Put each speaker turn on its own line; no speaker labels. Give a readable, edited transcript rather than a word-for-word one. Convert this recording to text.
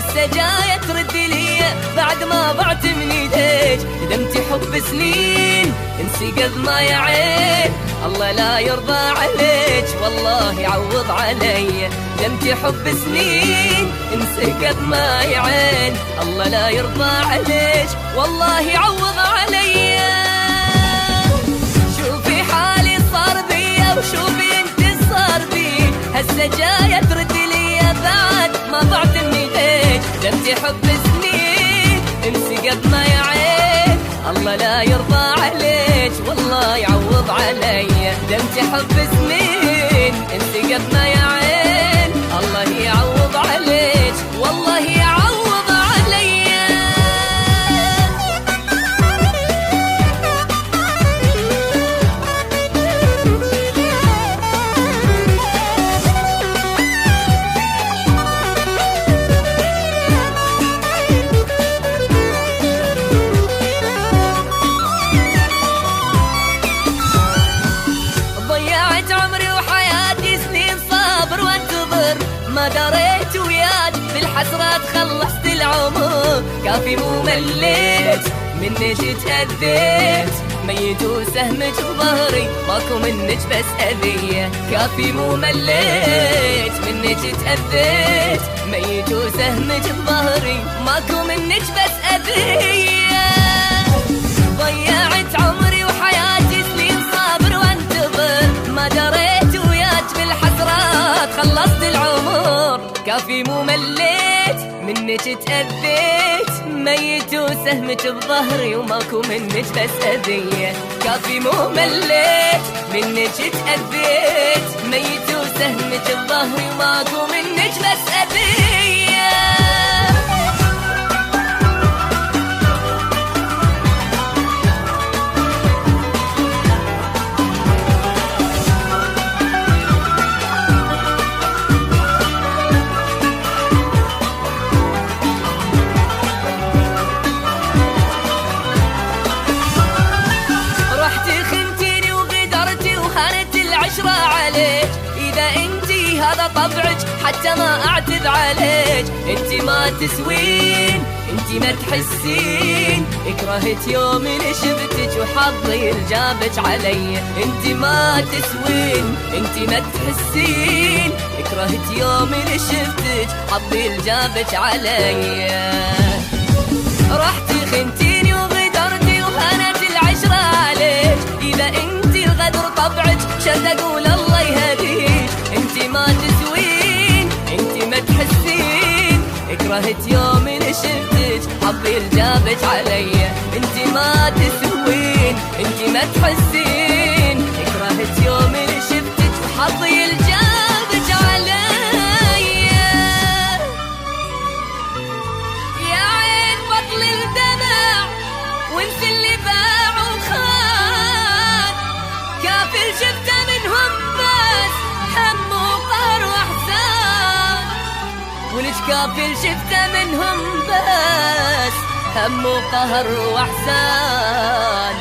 هسه جاية ترد لي بعد ما ضعت من ايديك. ندمتي حب سنين انسي قد ما يا عين الله لا يرضى عليك والله يعوض علي. ندمتي حب سنين انسي قد ما يا عين الله لا يرضى عليك والله يعوض علي. شوفي حالي صار بيا وشوفي انت صار بي، هسه جاية ترد لي بعد ما ضعت من ايديك. ندمتي حب سنين انسي قد ما يا عين الله لا يرضى عليك والله يعوض علي. ندمتي حب سنين انسي قد ما يا عين الله يعوض عليك والله يعوض علي. ضيعت عمري وحياتي سنين صابر وانتظر، ما دريت وياك بالحسرات خلصت العمر. كافي مو مليت منك تأذيت، ميت وسهمك بظهري ماكو منك بس أذية. كافي مو مليت منك تأذيت، ميت وسهمك بظهري ماكو منك بس أذية. ضيعت عمري وحياتي سنين صابر وانتظر، ما دريت وياك بالحسرات خلصت العمر. كافي مو مليت منك تأذيت، ميت وسهمك بظهري وماكو منك بس أذية. كافي مو مليت منك تأذيت، ميت وسهمك بظهري وماكو منك بس أذية. عليك إذا انتي هذا طبعك حتى ما أعتذ عليك. انتي ما تسوين انتي ما تحسين، كرهت يوم اللي شفتك وحظي الجابك علي. انتي ما تسوين انتي ما تحسين، كرهت يوم اللي شفتك حظي الجابك علي. رحتي خنتيني وغدرتي وهانت العشرة عليك. إذا انتي الغدر طبعك شد اقول الله يهديك. انتي ما تسوين انتي ما تحسين، كرهت يوم اللي شفتك حظي الجابك علي. انتي ما تسوين انتي ما تحسين، كرهت يوم اللي شفتك وحظي الجابك علي. يا عين بطل الدمع وانسي اللي باع وخان، كافل شفته منهم بس هم وقهر واحزان. ولج كافل شفته منهم بس هم وقهر واحزان.